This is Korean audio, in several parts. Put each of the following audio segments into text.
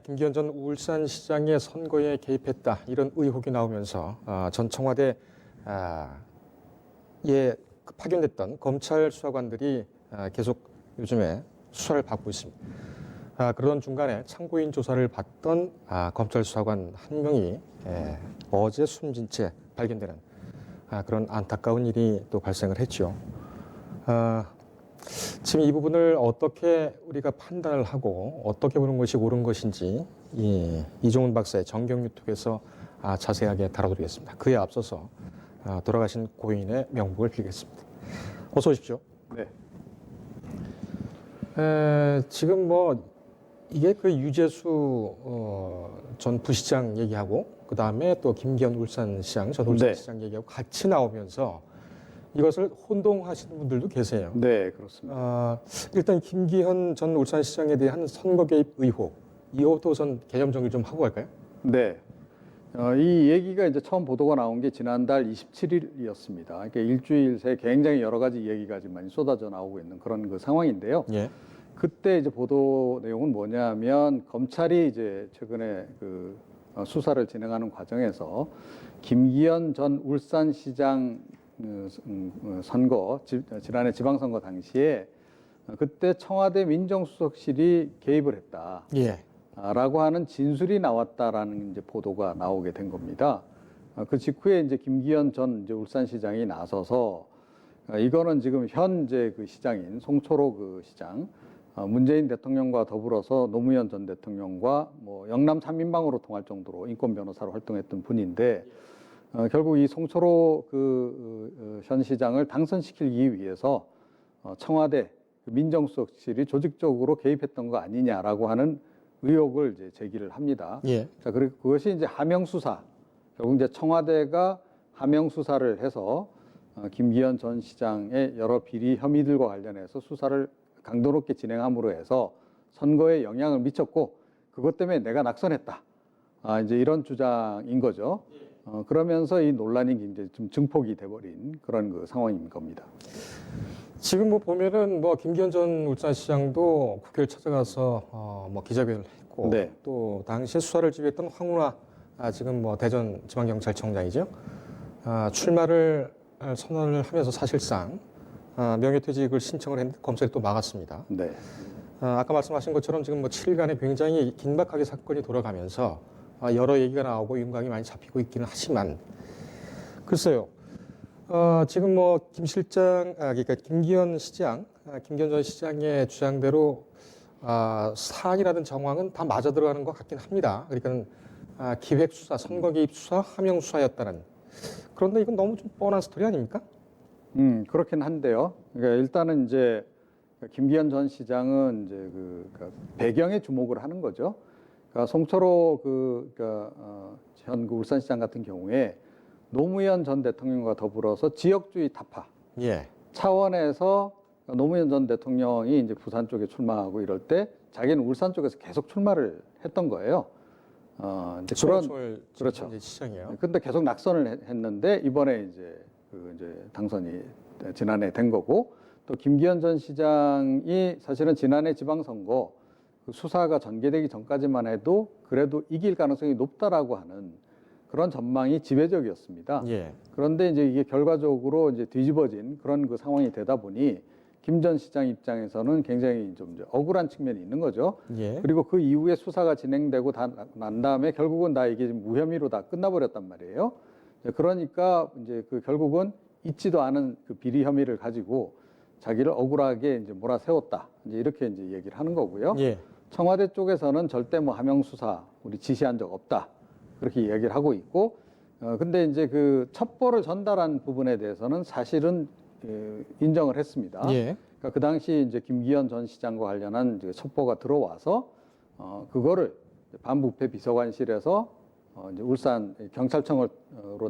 김기현 전 울산시장의 선거에 개입했다 이런 의혹이 나오면서 전 청와대 파견됐던 검찰 수사관들이 계속 요즘에 수사를 받고 있습니다. 그러던 중간에 참고인 조사를 받던 검찰 수사관 한 명이 어제 숨진 채 발견되는 그런 안타까운 일이 또 발생을 했죠. 지금 이 부분을 어떻게 우리가 판단을 하고 어떻게 보는 것이 옳은 것인지 이종훈 박사의 정경 유튜브에서 자세하게 다뤄드리겠습니다. 그에 앞서서 돌아가신 고인의 명복을 빌겠습니다. 어서 오십시오. 네. 지금 이게 그 유재수 전 부시장 얘기하고 그 다음에 또 김기현 울산시장 전 울산시장 얘기하고 같이 나오면서 이것을 혼동하시는 분들도 계세요. 네, 그렇습니다. 일단 김기현 전 울산시장에 대한 선거 개입 의혹, 이것도 우선 개념 정리 좀 하고 갈까요? 네. 이 얘기가 이제 처음 보도가 나온 게 지난달 27일이었습니다. 그러니까 일주일 새 굉장히 여러 가지 얘기가 지금 많이 쏟아져 나오고 있는 그런 그 상황인데요. 예. 그때 이제 보도 내용은 뭐냐면 검찰이 이제 최근에 그 수사를 진행하는 과정에서 김기현 전 울산시장 선거, 지난해 지방선거 당시에 그때 청와대 민정수석실이 개입을 했다. 예. 라고 하는 진술이 나왔다라는 이제 보도가 나오게 된 겁니다. 그 직후에 이제 김기현 전 이제 울산시장이 나서서 이거는 지금 현재 그 시장인 송초로 그 시장, 문재인 대통령과 더불어서 노무현 전 대통령과 영남 3인방으로 통할 정도로 인권 변호사로 활동했던 분인데 결국 이 송초로 현 시장을 당선시키기 위해서 청와대 민정수석실이 조직적으로 개입했던 거 아니냐라고 하는 의혹을 이제 제기를 합니다. 예. 자, 그리고 그것이 이제 하명 수사. 결국 이제 청와대가 하명 수사를 해서 김기현 전 시장의 여러 비리 혐의들과 관련해서 수사를 강도 높게 진행함으로 해서 선거에 영향을 미쳤고 그것 때문에 내가 낙선했다. 이제 이런 주장인 거죠. 그러면서 이 논란이 이제 좀 증폭이 돼버린 그런 그 상황인 겁니다. 지금 보면은 김기현 전 울산시장도 국회를 찾아가서 기자회견을 했고 네. 또 당시에 수사를 지휘했던 황운하 지금 대전 지방경찰청장이죠. 출마를 선언을 하면서 사실상 명예퇴직을 신청을 했는데 검찰이 또 막았습니다. 네. 아까 말씀하신 것처럼 지금 7일간에 굉장히 긴박하게 사건이 돌아가면서 여러 얘기가 나오고 윤곽이 많이 잡히고 있기는 하지만 글쎄요. 지금 김 실장, 그러니까 김기현 시장, 김기현 전 시장의 주장대로 사안이라든 정황은 다 맞아 들어가는 것 같긴 합니다. 그러니까 기획 수사, 선거 개입 수사, 하명 수사였다는. 그런데 이건 너무 좀 뻔한 스토리 아닙니까? 그렇긴 한데요. 그러니까 일단은 이제 김기현 전 시장은 이제 그러니까 배경에 주목을 하는 거죠. 그러니까 송철호 현 울산시장 같은 경우에 노무현 전 대통령과 더불어서 지역주의 타파 차원에서 노무현 전 대통령이 이제 부산 쪽에 출마하고 이럴 때 자기는 울산 쪽에서 계속 출마를 했던 거예요. 이제 그렇죠. 시장이에요. 근데 계속 낙선을 했는데 이번에 이제 당선이 지난해 된 거고 또 김기현 전 시장이 사실은 지난해 지방선거 수사가 전개되기 전까지만 해도 그래도 이길 가능성이 높다라고 하는 그런 전망이 지배적이었습니다. 예. 그런데 이제 이게 결과적으로 이제 뒤집어진 그런 그 상황이 되다 보니 김 전 시장 입장에서는 굉장히 좀 이제 억울한 측면이 있는 거죠. 예. 그리고 그 이후에 수사가 진행되고 난 다음에 결국은 이게 무혐의로 다 끝나버렸단 말이에요. 그러니까 이제 결국은 있지도 않은 그 비리 혐의를 가지고 자기를 억울하게 이제 몰아세웠다. 이제 이렇게 이제 얘기를 하는 거고요. 예. 청와대 쪽에서는 절대 하명 수사 우리 지시한 적 없다. 그렇게 이야기를 하고 있고, 근데 이제 그 첩보를 전달한 부분에 대해서는 사실은 인정을 했습니다. 예. 그러니까 그 당시 이제 김기현 전 시장과 관련한 이제 첩보가 들어와서 그거를 반부패 비서관실에서 이제 울산 경찰청으로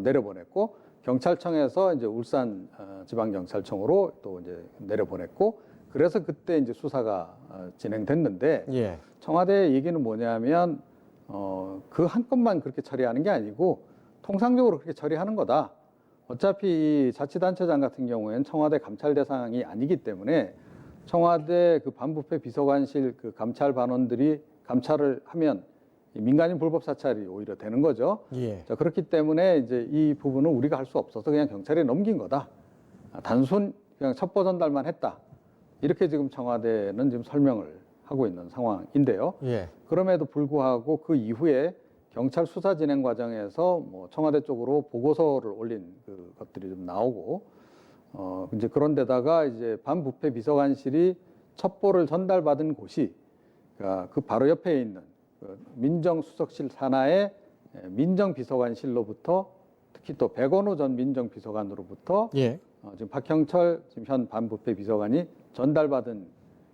내려보냈고 경찰청에서 이제 울산 지방경찰청으로 또 이제 내려보냈고 그래서 그때 이제 수사가 진행됐는데 예. 청와대 얘기는 뭐냐면 그 한 건만 그렇게 처리하는 게 아니고 통상적으로 그렇게 처리하는 거다. 어차피 이 자치단체장 같은 경우에는 청와대 감찰 대상이 아니기 때문에 청와대 그 반부패 비서관실 그 감찰 반원들이 감찰을 하면 이 민간인 불법 사찰이 오히려 되는 거죠. 예. 자, 그렇기 때문에 이제 이 부분은 우리가 할 수 없어서 그냥 경찰에 넘긴 거다. 단순 그냥 첩보 전달만 했다. 이렇게 지금 청와대는 지금 설명을 하고 있는 상황인데요. 예. 그럼에도 불구하고 그 이후에 경찰 수사 진행 과정에서 뭐 청와대 쪽으로 보고서를 올린 그 것들이 좀 나오고, 이제 그런데다가 이제 반부패 비서관실이 첩보를 전달받은 곳이 그러니까 그 바로 옆에 있는 그 민정수석실 산하의 민정비서관실로부터 특히 또 백원우 전 민정비서관으로부터 예. 지금 박형철 지금 현 반부패 비서관이 전달받은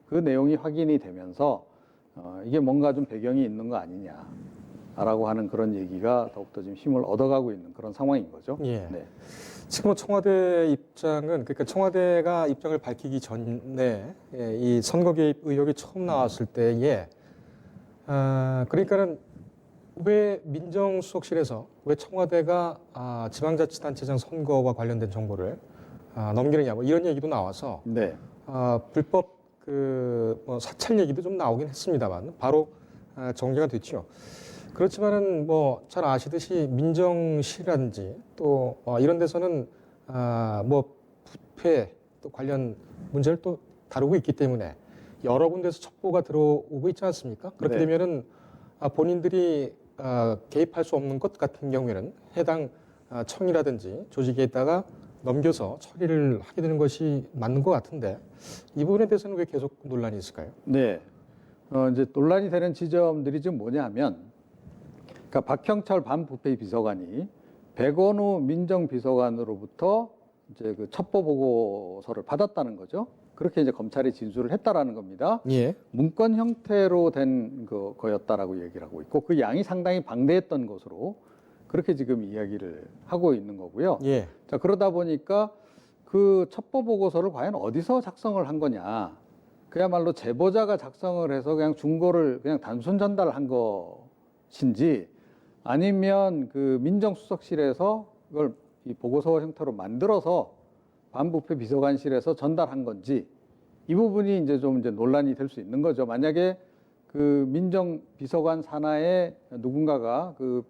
그 내용이 확인이 되면서 이게 뭔가 좀 배경이 있는 거 아니냐라고 하는 그런 얘기가 더욱더 지금 힘을 얻어가고 있는 그런 상황인 거죠. 예. 네. 지금 청와대 입장은 그러니까 청와대가 입장을 밝히기 전에 이 선거 개입 의혹이 처음 나왔을 때에 그러니까는 왜 민정수석실에서 왜 청와대가 지방자치단체장 선거와 관련된 정보를 넘기느냐 뭐 이런 얘기도 나와서 네. 불법 뭐 사찰 얘기도 좀 나오긴 했습니다만 바로 정리가 됐죠. 그렇지만은 뭐 잘 아시듯이 민정실이라든지 또 이런 데서는 뭐 부패 또 관련 문제를 또 다루고 있기 때문에 여러 군데서 첩보가 들어오고 있지 않습니까? 그렇게 네. 되면은 본인들이 개입할 수 없는 것 같은 경우에는 해당 청이라든지 조직에다가 넘겨서 처리를 하게 되는 것이 맞는 것 같은데 이 부분에 대해서는 왜 계속 논란이 있을까요? 네. 이제 논란이 되는 지점들이 지금 뭐냐면, 그러니까 박형철 반부패 비서관이 백원우 민정비서관으로부터 이제 그 첩보 보고서를 받았다는 거죠. 그렇게 이제 검찰이 진술을 했다라는 겁니다. 예. 문건 형태로 된 거였다라고 얘기를 하고 있고, 그 양이 상당히 방대했던 것으로 그렇게 지금 이야기를 하고 있는 거고요. 예. 자, 그러다 보니까 그 첩보 보고서를 과연 어디서 작성을 한 거냐. 그야말로 제보자가 작성을 해서 그냥 중고를 그냥 단순 전달한 것인지 아니면 그 민정수석실에서 그걸 이 보고서 형태로 만들어서 반부패 비서관실에서 전달한 건지 이 부분이 이제 좀 이제 논란이 될 수 있는 거죠. 만약에 그 민정비서관 산하에 누군가가 그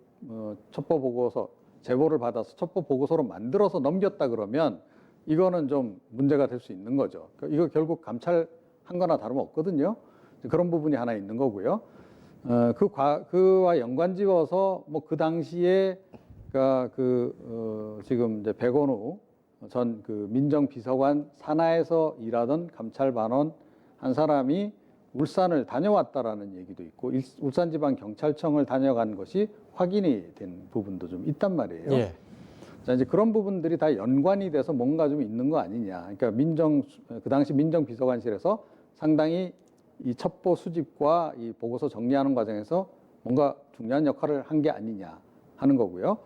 첩보 보고서 제보를 받아서 첩보 보고서로 만들어서 넘겼다 그러면 이거는 좀 문제가 될 수 있는 거죠. 이거 결국 감찰한 거나 다름없거든요. 그런 부분이 하나 있는 거고요. 그와 연관지어서 뭐 그 당시에 그러니까 지금 이제 백원우 전 그 민정비서관 산하에서 일하던 감찰반원 한 사람이 울산을 다녀왔다라는 얘기도 있고 울산지방경찰청을 다녀간 것이 확인이 된 부분도 좀 있단 말이에요. 예. 자, 이제 그런 부분들이 다 연관이 돼서 뭔가 좀 있는 거 아니냐. 그러니까 그 당시 민정비서관실에서 상당히 이 첩보 수집과 이 보고서 정리하는 과정에서 뭔가 중요한 역할을 한 게 아니냐 하는 거고요.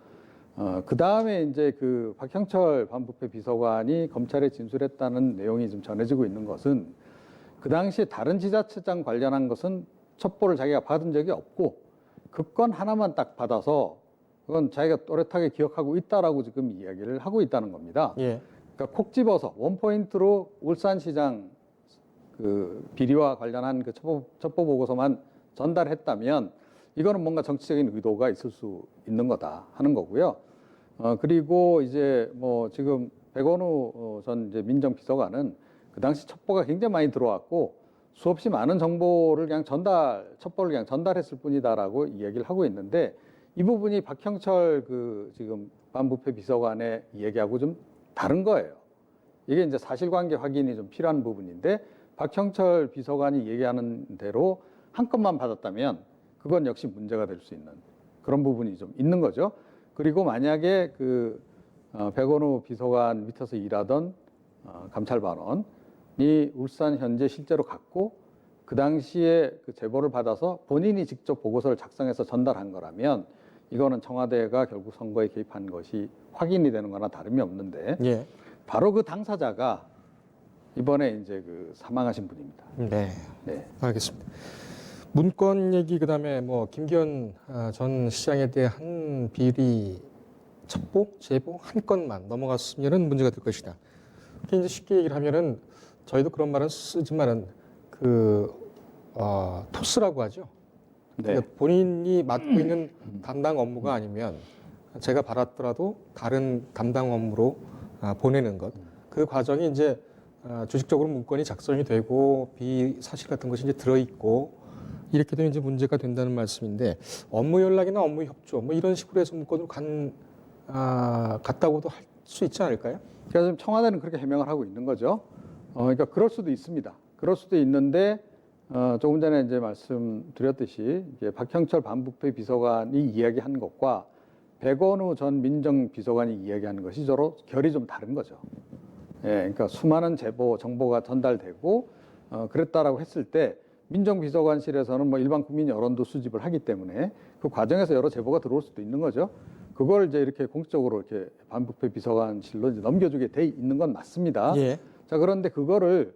그 다음에 이제 그 박형철 반부패 비서관이 검찰에 진술했다는 내용이 좀 전해지고 있는 것은 그 당시에 다른 지자체장 관련한 것은 첩보를 자기가 받은 적이 없고 그 건 하나만 딱 받아서 그건 자기가 또렷하게 기억하고 있다라고 지금 이야기를 하고 있다는 겁니다. 예. 그러니까 콕 집어서 원포인트로 울산시장 그 비리와 관련한 그 첩보 보고서만 전달했다면 이거는 뭔가 정치적인 의도가 있을 수 있는 거다 하는 거고요. 그리고 이제 뭐 지금 백원우 전 이제 민정비서관은 그 당시 첩보가 굉장히 많이 들어왔고 수없이 많은 정보를 그냥 첩보를 그냥 전달했을 뿐이다라고 이야기를 하고 있는데 이 부분이 박형철 그 지금 반부패 비서관의 얘기하고 좀 다른 거예요. 이게 이제 사실관계 확인이 좀 필요한 부분인데 박형철 비서관이 얘기하는 대로 한 건만 받았다면 그건 역시 문제가 될 수 있는 그런 부분이 좀 있는 거죠. 그리고 만약에 그 백원우 비서관 밑에서 일하던 감찰반원이 울산 현재 실제로 갔고 그 당시에 그 제보를 받아서 본인이 직접 보고서를 작성해서 전달한 거라면 이거는 청와대가 결국 선거에 개입한 것이 확인이 되는 거나 다름이 없는데 예. 바로 그 당사자가 이번에 이제 그 사망하신 분입니다. 네. 네. 알겠습니다. 문건 얘기 그다음에 뭐 김기현 전 시장에 대한 비리 첩보, 제보 한 건만 넘어갔으면은 문제가 될 것이다. 이제 쉽게 얘기를 하면은 저희도 그런 말은 쓰지만은 토스라고 하죠. 네. 그러니까 본인이 맡고 있는 담당 업무가 아니면 제가 받았더라도 다른 담당 업무로 보내는 것. 그 과정이 이제 주식적으로 문건이 작성이 되고 비사실 같은 것이 이제 들어있고 이렇게 되면 이제 문제가 된다는 말씀인데 업무 연락이나 업무 협조 뭐 이런 식으로 해서 문건으로 갔다고도 할 수 있지 않을까요? 그래서 지금 청와대는 그렇게 해명을 하고 있는 거죠. 그러니까 그럴 수도 있습니다. 그럴 수도 있는데 조금 전에 이제 말씀드렸듯이 이제 박형철 반부패 비서관이 이야기한 것과 백원우 전 민정비서관이 이야기하는 것이 서로 결이 좀 다른 거죠. 예, 그러니까 수많은 제보, 정보가 전달되고 그랬다라고 했을 때 민정비서관실에서는 뭐 일반 국민 여론도 수집을 하기 때문에 그 과정에서 여러 제보가 들어올 수도 있는 거죠. 그걸 이제 이렇게 공식적으로 이렇게 반부패 비서관실로 이제 넘겨주게 돼 있는 건 맞습니다. 예. 자, 그런데 그거를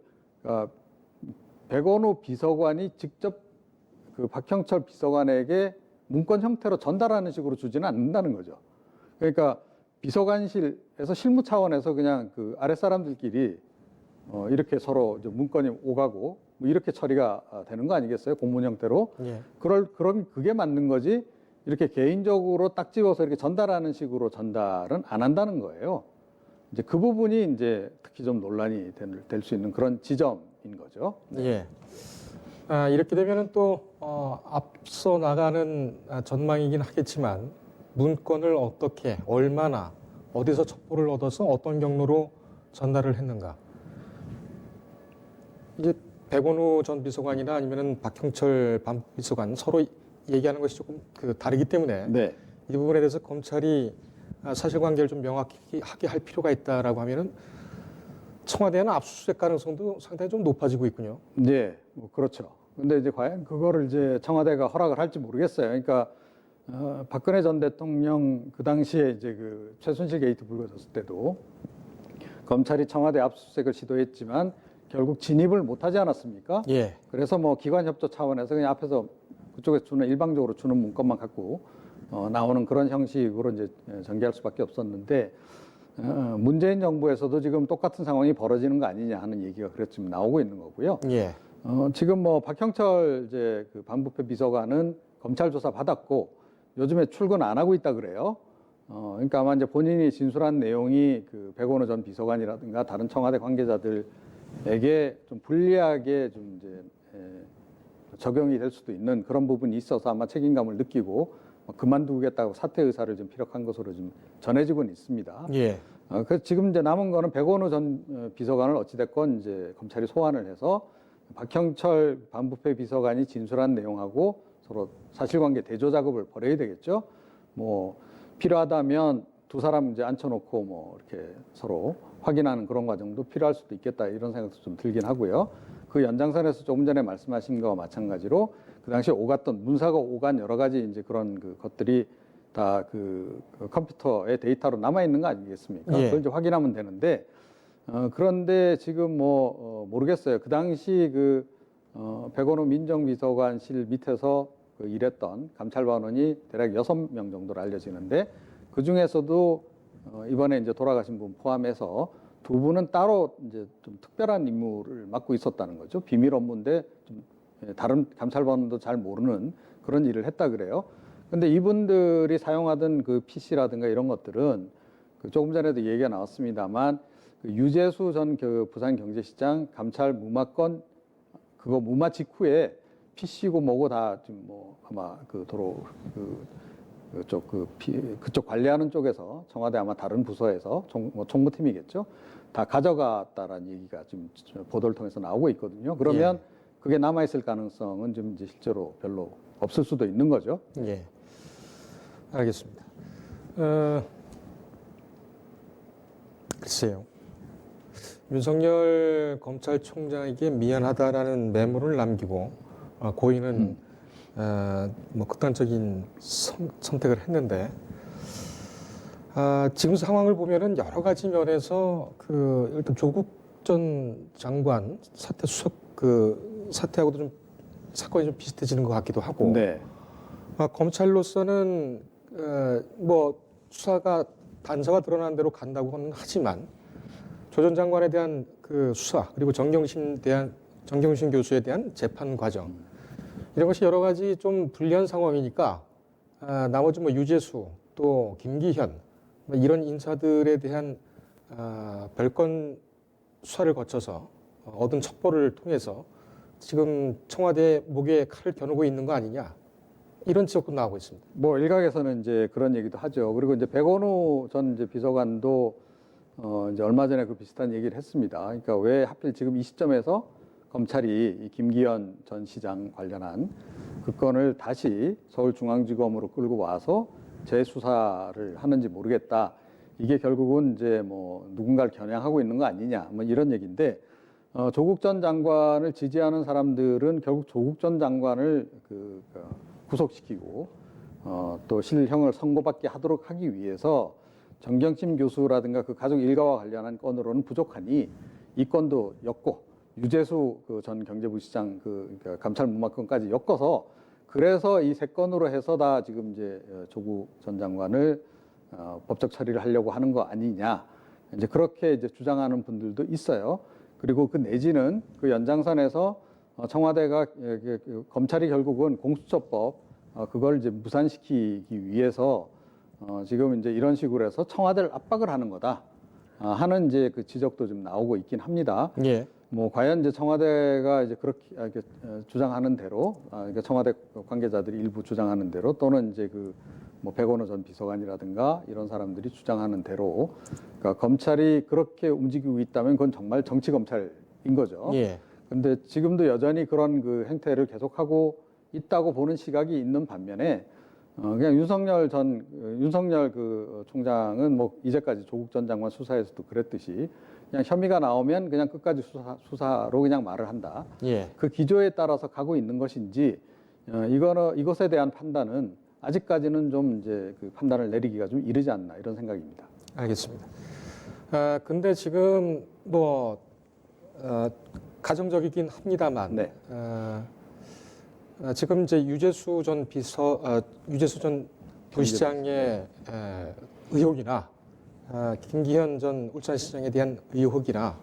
백원우 비서관이 직접 그 박형철 비서관에게 문건 형태로 전달하는 식으로 주지는 않는다는 거죠. 그러니까 비서관실에서 실무 차원에서 그냥 그 아랫사람들끼리 이렇게 서로 이제 문건이 오가고 뭐 이렇게 처리가 되는 거 아니겠어요? 공문 형태로. 예. 그럼 그게 맞는 거지. 이렇게 개인적으로 딱 집어서 이렇게 전달하는 식으로 전달은 안 한다는 거예요. 이제 그 부분이 이제 특히 좀 논란이 될 수 있는 그런 지점인 거죠. 예. 이렇게 되면은 또 앞서 나가는 전망이긴 하겠지만 문건을 어떻게, 얼마나, 어디서 첩보를 얻어서 어떤 경로로 전달을 했는가. 이제 백원우 전 비서관이나 아니면은 박형철 반비서관 서로 얘기하는 것이 조금 다르기 때문에 네. 이 부분에 대해서 검찰이 사실관계를 좀 명확히 하게 할 필요가 있다라고 하면은 청와대는 압수수색 가능성도 상당히 좀 높아지고 있군요. 네, 뭐 그렇죠. 근데 이제 과연 그거를 이제 청와대가 허락을 할지 모르겠어요. 그러니까 박근혜 전 대통령 그 당시에 이제 그 최순실 게이트 불거졌을 때도 검찰이 청와대 압수수색을 시도했지만 결국 진입을 못하지 않았습니까? 예. 그래서 뭐 기관 협조 차원에서 그냥 앞에서 그쪽에 일방적으로 주는 문건만 갖고 나오는 그런 형식으로 이제 전개할 수밖에 없었는데 문재인 정부에서도 지금 똑같은 상황이 벌어지는 거 아니냐 하는 얘기가 그래서 지금 나오고 있는 거고요. 예. 지금 뭐 박형철 이제 그 반부패 비서관은 검찰 조사 받았고 요즘에 출근 안 하고 있다 그래요. 그러니까 아마 이제 본인이 진술한 내용이 그 백원우 전 비서관이라든가 다른 청와대 관계자들에게 좀 불리하게 좀 이제 적용이 될 수도 있는 그런 부분이 있어서 아마 책임감을 느끼고 그만두겠다고 사퇴 의사를 좀 피력한 것으로 좀 전해지고는 있습니다. 예. 그래서 지금 이제 남은 거는 백원우 전 비서관을 어찌됐건 이제 검찰이 소환을 해서 박형철 반부패 비서관이 진술한 내용하고 서로 사실관계 대조 작업을 벌여야 되겠죠. 뭐 필요하다면 두 사람 이제 앉혀놓고 뭐 이렇게 서로 확인하는 그런 과정도 필요할 수도 있겠다 이런 생각도 좀 들긴 하고요. 그 연장선에서 조금 전에 말씀하신 거와 마찬가지로 그 당시에 오갔던 문서가 오간 여러 가지 이제 그런 그 것들이 다 그 컴퓨터의 데이터로 남아 있는 거 아니겠습니까? 예. 그걸 이제 확인하면 되는데 그런데 지금 모르겠어요. 그 당시 백원우 민정비서관실 밑에서 일했던 감찰반원이 대략 6명 정도로 알려지는데 그 중에서도 이번에 이제 돌아가신 분 포함해서 두 분은 따로 이제 좀 특별한 임무를 맡고 있었다는 거죠. 비밀 업무인데 좀 다른 감찰반원도 잘 모르는 그런 일을 했다 그래요. 근데 이분들이 사용하던 그 PC라든가 이런 것들은 조금 전에도 얘기가 나왔습니다만 유재수 전 부산경제시장 감찰 무마건 그거 무마 직후에 PC고 뭐고 다 지금 뭐 아마 그쪽 관리하는 쪽에서 청와대 아마 다른 부서에서 총무팀이겠죠. 다 가져갔다라는 얘기가 지금 보도를 통해서 나오고 있거든요. 그러면 그게 남아있을 가능성은 좀 이제 실제로 별로 없을 수도 있는 거죠. 예. 알겠습니다. 글쎄요. 윤석열 검찰총장에게 미안하다라는 메모를 남기고 고인은 뭐 극단적인 선택을 했는데 지금 상황을 보면은 여러 가지 면에서 일단 조국 전 장관 사퇴 수석 사퇴하고도 좀 사건이 좀 비슷해지는 것 같기도 하고 네. 검찰로서는 뭐 수사가 단서가 드러난 대로 간다고는 하지만 조 전 장관에 대한 그 수사 그리고 정경심 교수에 대한 재판 과정 이런 것이 여러 가지 좀 불리한 상황이니까 나머지 뭐 유재수 또 김기현 뭐 이런 인사들에 대한 별건 수사를 거쳐서 얻은 첩보를 통해서 지금 청와대 목에 칼을 겨누고 있는 거 아니냐 이런 지적도 나오고 있습니다. 뭐 일각에서는 이제 그런 얘기도 하죠. 그리고 이제 백원우 전 이제 비서관도 이제 얼마 전에 그 비슷한 얘기를 했습니다. 그러니까 왜 하필 지금 이 시점에서 검찰이 이 김기현 전 시장 관련한 그 건을 다시 서울중앙지검으로 끌고 와서 재수사를 하는지 모르겠다. 이게 결국은 이제 뭐 누군가를 겨냥하고 있는 거 아니냐, 뭐 이런 얘기인데 조국 전 장관을 지지하는 사람들은 결국 조국 전 장관을 구속시키고 또 실형을 선고받게 하도록 하기 위해서 정경심 교수라든가 그 가족 일가와 관련한 건으로는 부족하니 이 건도 엮고 유재수 그 전 경제부시장 그러니까 감찰 무마 건까지 엮어서 그래서 이 세 건으로 해서 다 지금 이제 조국 전 장관을 법적 처리를 하려고 하는 거 아니냐 이제 그렇게 이제 주장하는 분들도 있어요. 그리고 그 내지는 그 연장선에서 청와대가 검찰이 결국은 공수처법 그걸 이제 무산시키기 위해서 지금 이제 이런 식으로 해서 청와대를 압박을 하는 거다 하는 이제 그 지적도 좀 나오고 있긴 합니다. 예. 뭐 과연 이제 청와대가 이제 그렇게 이렇게 주장하는 대로, 그러니까 청와대 관계자들이 일부 주장하는 대로 또는 이제 그 뭐 백원우 전 비서관이라든가 이런 사람들이 주장하는 대로, 그러니까 검찰이 그렇게 움직이고 있다면 그건 정말 정치 검찰인 거죠. 예. 근데 지금도 여전히 그런 그 행태를 계속하고 있다고 보는 시각이 있는 반면에 그냥 윤석열 그 총장은 뭐 이제까지 조국 전 장관 수사에서도 그랬듯이 그냥 혐의가 나오면 그냥 끝까지 수사로 그냥 말을 한다. 예. 그 기조에 따라서 가고 있는 것인지 이것에 대한 판단은 아직까지는 좀 이제 그 판단을 내리기가 좀 이르지 않나 이런 생각입니다. 알겠습니다. 근데 지금 뭐 가정적이긴 합니다만 네. 지금 이제 유재수 전 부시장의 의혹이나 김기현 전 울산시장에 대한 의혹이나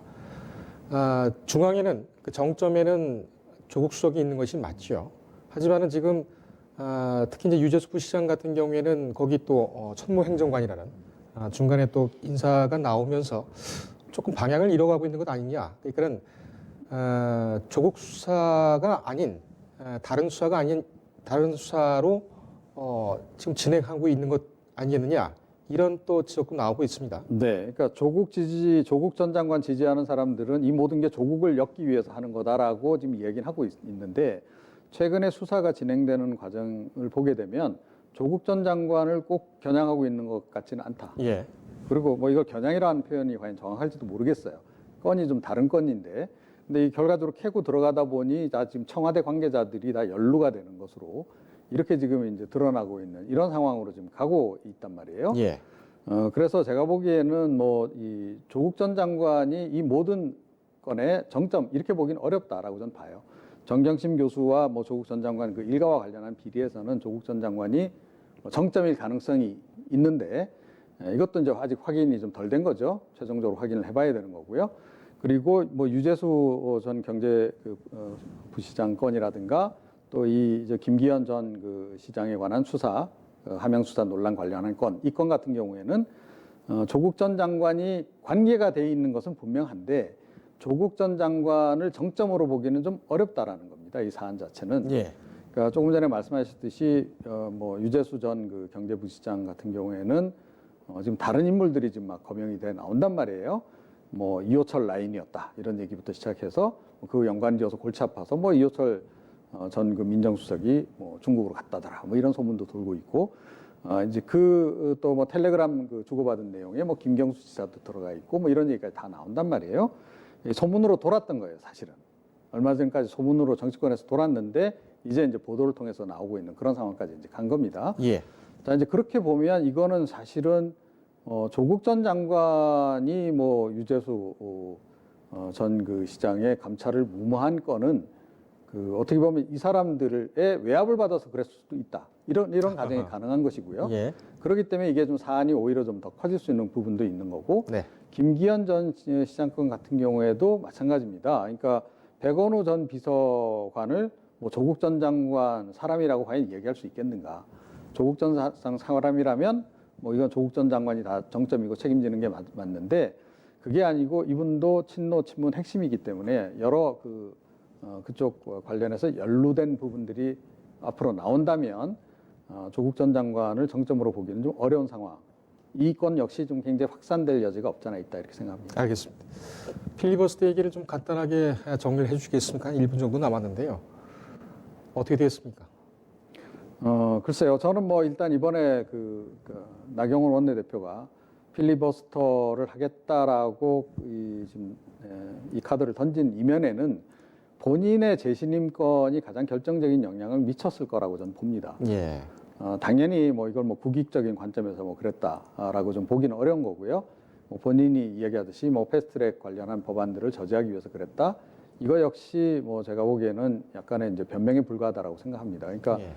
중앙에는 그 정점에는 조국 수석이 있는 것이 맞죠. 하지만은 지금 특히 이제 유재수 부시장 같은 경우에는 거기 또 천무행정관이라는 중간에 또 인사가 나오면서 조금 방향을 잃어가고 있는 것 아니냐. 그러니까는 조국 수사가 아닌 다른 수사로 지금 진행하고 있는 것 아니겠느냐. 이런 또 지적도 나오고 있습니다. 네, 그러니까 조국 전 장관 지지하는 사람들은 이 모든 게 조국을 엮기 위해서 하는 거다라고 지금 얘기는 하고 있는데 최근에 수사가 진행되는 과정을 보게 되면 조국 전 장관을 꼭 겨냥하고 있는 것 같지는 않다. 예. 그리고 뭐 이걸 겨냥이라는 표현이 과연 정확할지도 모르겠어요. 건이 좀 다른 건인데, 근데 이 결과적으로 캐고 들어가다 보니 다 지금 청와대 관계자들이 다 연루가 되는 것으로 이렇게 지금 이제 드러나고 있는 이런 상황으로 지금 가고 있단 말이에요. 예. 그래서 제가 보기에는 뭐 이 조국 전 장관이 이 모든 건의 정점 이렇게 보기는 어렵다라고 저는 봐요. 정경심 교수와 뭐 조국 전 장관 그 일가와 관련한 비리에서는 조국 전 장관이 정점일 가능성이 있는데 이것도 이제 아직 확인이 좀 덜 된 거죠. 최종적으로 확인을 해봐야 되는 거고요. 그리고 뭐 유재수 전 부시장 건이라든가 또 이 김기현 전 그 시장에 관한 수사, 하명 수사 논란 관련한 건, 이 건 같은 경우에는 조국 전 장관이 관계가 돼 있는 것은 분명한데 조국 전 장관을 정점으로 보기는 좀 어렵다라는 겁니다. 이 사안 자체는. 예. 그러니까 조금 전에 말씀하셨듯이 뭐 유재수 전 그 경제부시장 같은 경우에는 지금 다른 인물들이 지금 막 거명이 돼 나온단 말이에요. 뭐 이호철 라인이었다 이런 얘기부터 시작해서 그 연관지어서 골치 아파서 뭐 이호철 전 그 민정수석이 뭐 중국으로 갔다더라 뭐 이런 소문도 돌고 있고 이제 그 또 뭐 텔레그램 그 주고받은 내용에 뭐 김경수 지사도 들어가 있고 뭐 이런 얘기까지 다 나온단 말이에요. 소문으로 돌았던 거예요, 사실은. 얼마 전까지 소문으로 정치권에서 돌았는데 이제 보도를 통해서 나오고 있는 그런 상황까지 이제 간 겁니다. 예. 자, 이제 그렇게 보면 이거는 사실은 조국 전 장관이 뭐 유재수 전 그 시장의 감찰을 무모한 건은 그 어떻게 보면 이 사람들의 외압을 받아서 그랬을 수도 있다. 이런 가정이 가능한 것이고요. 예. 그렇기 때문에 이게 좀 사안이 오히려 좀 더 커질 수 있는 부분도 있는 거고. 네. 김기현 전 시장 건 같은 경우에도 마찬가지입니다. 그러니까 백원우 전 비서관을 뭐 조국 전 장관 사람이라고 과연 얘기할 수 있겠는가? 조국 전 사람이라면 뭐 이건 조국 전 장관이 다 정점이고 책임지는 게 맞는데 그게 아니고 이분도 친노 친문 핵심이기 때문에 여러 그쪽 관련해서 연루된 부분들이 앞으로 나온다면 조국 전 장관을 정점으로 보기는 좀 어려운 상황. 이 건 역시 좀 굉장히 확산될 여지가 없잖아 있다 이렇게 생각합니다. 알겠습니다. 필리버스터 얘기를 좀 간단하게 정리를 해주시겠습니까? 한 1분 정도 남았는데요. 어떻게 되었습니까? 글쎄요. 저는 뭐 일단 이번에 나경원 원내대표가 필리버스터를 하겠다라고 지금 이 카드를 던진 이면에는 본인의 재신임권이 가장 결정적인 영향을 미쳤을 거라고 저는 봅니다. 예. 당연히 뭐 이걸 뭐 국익적인 관점에서 뭐 그랬다라고 좀 보기는 어려운 거고요. 뭐 본인이 이야기하듯이 뭐 패스트트랙 관련한 법안들을 저지하기 위해서 그랬다. 이거 역시 뭐 제가 보기에는 약간의 이제 변명에 불과하다라고 생각합니다. 그러니까 예.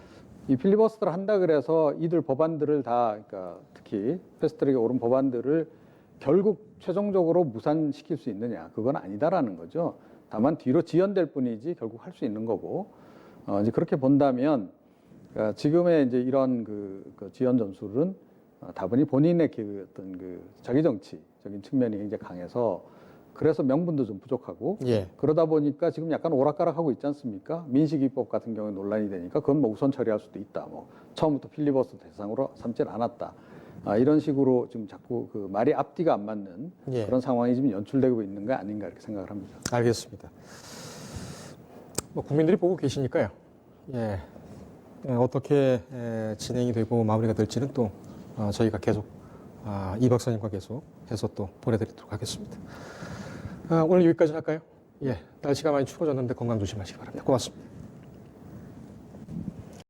이 필리버스터를 한다 그래서 이들 법안들을 다, 그러니까 특히 패스트트랙에 오른 법안들을 결국 최종적으로 무산시킬 수 있느냐? 그건 아니다라는 거죠. 다만 뒤로 지연될 뿐이지 결국 할 수 있는 거고, 이제 그렇게 본다면 지금의 이제 이런 그 지연 전술은 다분히 본인의 어떤 자기 정치적인 측면이 굉장히 강해서 그래서 명분도 좀 부족하고 예. 그러다 보니까 지금 약간 오락가락하고 있지 않습니까? 민식이법 같은 경우에 논란이 되니까 그건 뭐 우선 처리할 수도 있다. 뭐 처음부터 필리버스터 대상으로 삼질 않았다. 이런 식으로 지금 자꾸 말이 앞뒤가 안 맞는 예. 그런 상황이 지금 연출되고 있는 거 아닌가 이렇게 생각을 합니다. 알겠습니다. 뭐 국민들이 보고 계시니까요. 예. 어떻게 진행이 되고 마무리가 될지는 또 저희가 계속 이 박사님과 계속 해서 또 보내드리도록 하겠습니다. 오늘 여기까지 할까요? 예. 날씨가 많이 추워졌는데 건강 조심하시기 바랍니다. 고맙습니다.